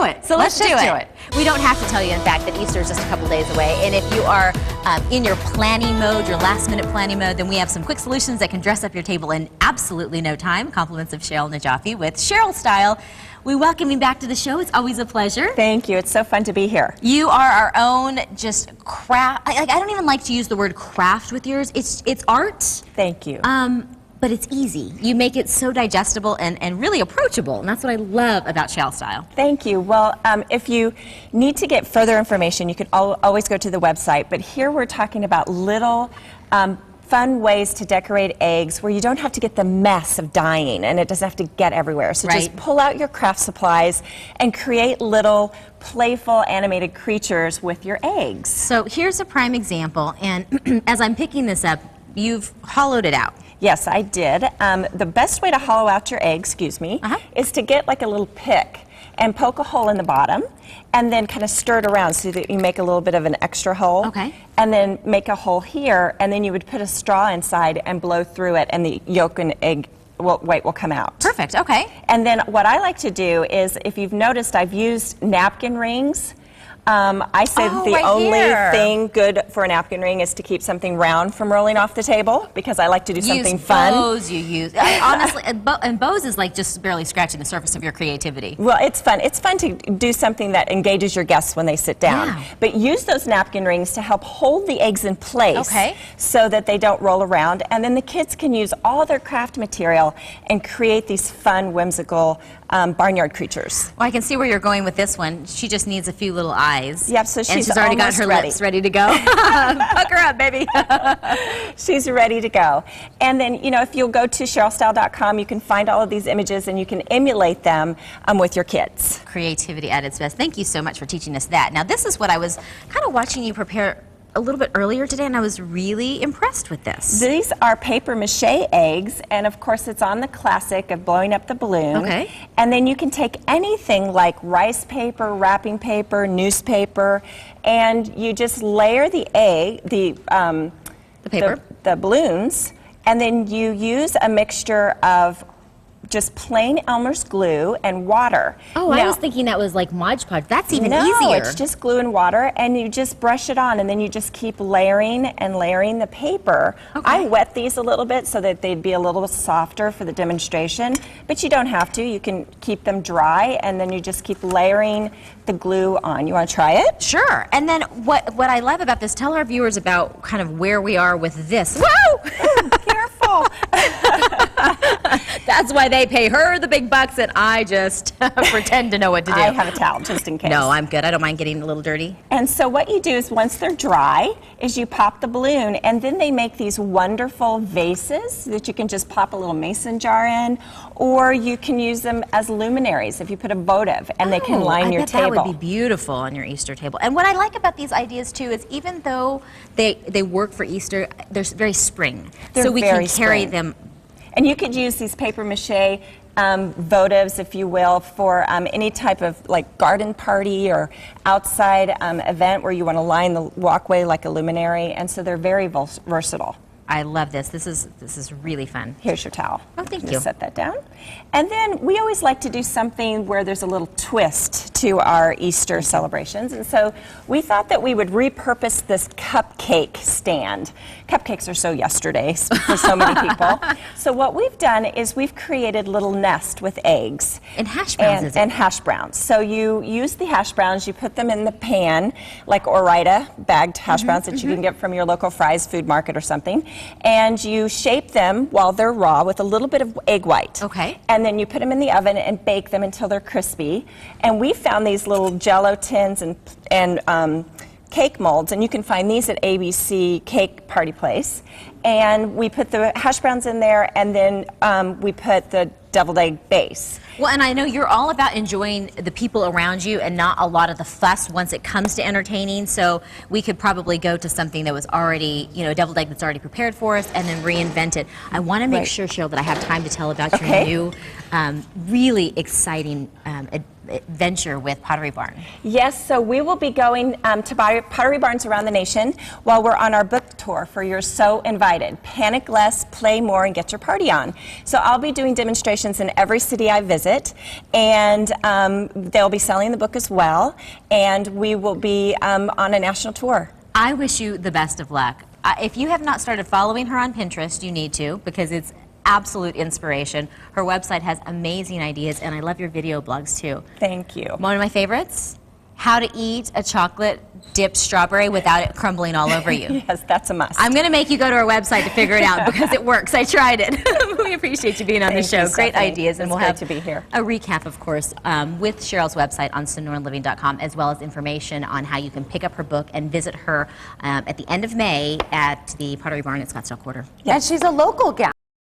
it. So let's just do it. We don't have to tell you, in fact, that Easter is just a couple days away. And if you are in your planning mode, your last-minute planning mode, then we have some quick solutions that can dress up your table in absolutely no time. Compliments of Cheryl Najafi with CherylStyle. We welcome you back to the show. It's always a pleasure. Thank you. It's so fun to be here. You are our own just craft. I don't even like to use the word craft with yours. It's art. Thank you. But it's easy. You make it so digestible and really approachable, and that's what I love about CherylStyle. Thank you. Well, if you need to get further information, you can always go to the website, but here we're talking about little fun ways to decorate eggs where you don't have to get the mess of dyeing and it doesn't have to get everywhere. So just pull out your craft supplies and create little playful animated creatures with your eggs. So here's a prime example, and as I'm picking this up, you've hollowed it out. Yes, I did. The best way to hollow out your egg, is to get like a little pick and poke a hole in the bottom and then kind of stir it around so that you make a little bit of an extra hole. Okay. And then make a hole here, and then you would put a straw inside and blow through it, and the yolk and egg white will come out. Perfect, okay. And then what I like to do is, if you've noticed, I've used napkin rings. I say that the only thing good for a napkin ring is to keep something round from rolling off the table, because I like to do something fun. Bows you use. Honestly, and bows is like just barely scratching the surface of your creativity. Well, it's fun. It's fun to do something that engages your guests when they sit down. Yeah. But use those napkin rings to help hold the eggs in place so that they don't roll around. And then the kids can use all their craft material and create these fun, whimsical barnyard creatures. Well, I can see where you're going with this one. She just needs a few little eyes. Yep, so she's already got her lips ready to go. Fuck her up, baby. She's ready to go. And then, you know, if you'll go to CherylStyle.com, you can find all of these images and you can emulate them with your kids. Creativity at its best. Thank you so much for teaching us that. Now, this is what I was kind of watching you prepare a little bit earlier today, and I was really impressed with this. These are paper mache eggs, and of course it's on the classic of blowing up the balloon. Okay. And then you can take anything like rice paper, wrapping paper, newspaper, and you just layer the egg, the paper, the balloons, and then you use a mixture of just plain Elmer's glue and water. Oh, now, I was thinking that was like Mod Podge. That's even easier. No, it's just glue and water, and you just brush it on, and then you just keep layering and layering the paper. Okay. I wet these a little bit so that they'd be a little softer for the demonstration, but you don't have to. You can keep them dry, and then you just keep layering the glue on. You want to try it? Sure. And then what I love about this, tell our viewers about kind of where we are with this. Whoa! Careful. That's why they pay her the big bucks and I just pretend to know what to do. I have a towel just in case. No, I'm good. I don't mind getting a little dirty. And so what you do is, once they're dry, is you pop the balloon, and then they make these wonderful vases that you can just pop a little mason jar in, or you can use them as luminaries if you put a votive, and they can line your table. That would be beautiful on your Easter table. And what I like about these ideas too is, even though they work for Easter, they're very spring. So we can carry them. And you could use these paper mache votives, if you will, for any type of like garden party or outside event where you want to line the walkway like a luminary, and so they're very versatile. I love this. This is really fun. Here's your towel. Oh, thank you. Just set that down. And then we always like to do something where there's a little twist to our Easter celebrations. And so we thought that we would repurpose this cupcake stand. Cupcakes are so yesterday for so many people. So what we've done is we've created a little nest with eggs. And hash browns, is it? And hash browns. So you use the hash browns, you put them in the pan, like Orida bagged hash browns that you can get from your local Fry's food market or something. And you shape them while they're raw with a little bit of egg white. Okay. And then you put them in the oven and bake them until they're crispy. And we found these little Jello tins and cake molds, and you can find these at ABC Cake Party Place. And we put the hash browns in there, and then we put the deviled egg base. Well, and I know you're all about enjoying the people around you and not a lot of the fuss once it comes to entertaining, so we could probably go to something that was already, you know, a deviled egg that's already prepared for us and then reinvent it. I want to make sure, Cheryl, that I have time to tell about your new, really exciting venture with Pottery Barn? Yes, so we will be going to Pottery Barns around the nation while we're on our book tour for You're So Invited. Panic less, play more, and get your party on. So I'll be doing demonstrations in every city I visit, and they'll be selling the book as well, and we will be on a national tour. I wish you the best of luck. If you have not started following her on Pinterest, you need to, because it's absolute inspiration. Her website has amazing ideas, and I love your video blogs too. Thank you. One of my favorites, how to eat a chocolate dipped strawberry without it crumbling all over you. Yes, that's a must. I'm going to make you go to our website to figure it out because it works. I tried it. We appreciate you being on the Thank show. you, Great Stephanie. ideas, and It's we'll great have to be here. a recap, of course, with Cheryl's website on sonoranliving.com, as well as information on how you can pick up her book and visit her at the end of May at the Pottery Barn at Scottsdale Quarter. And she's a local gal.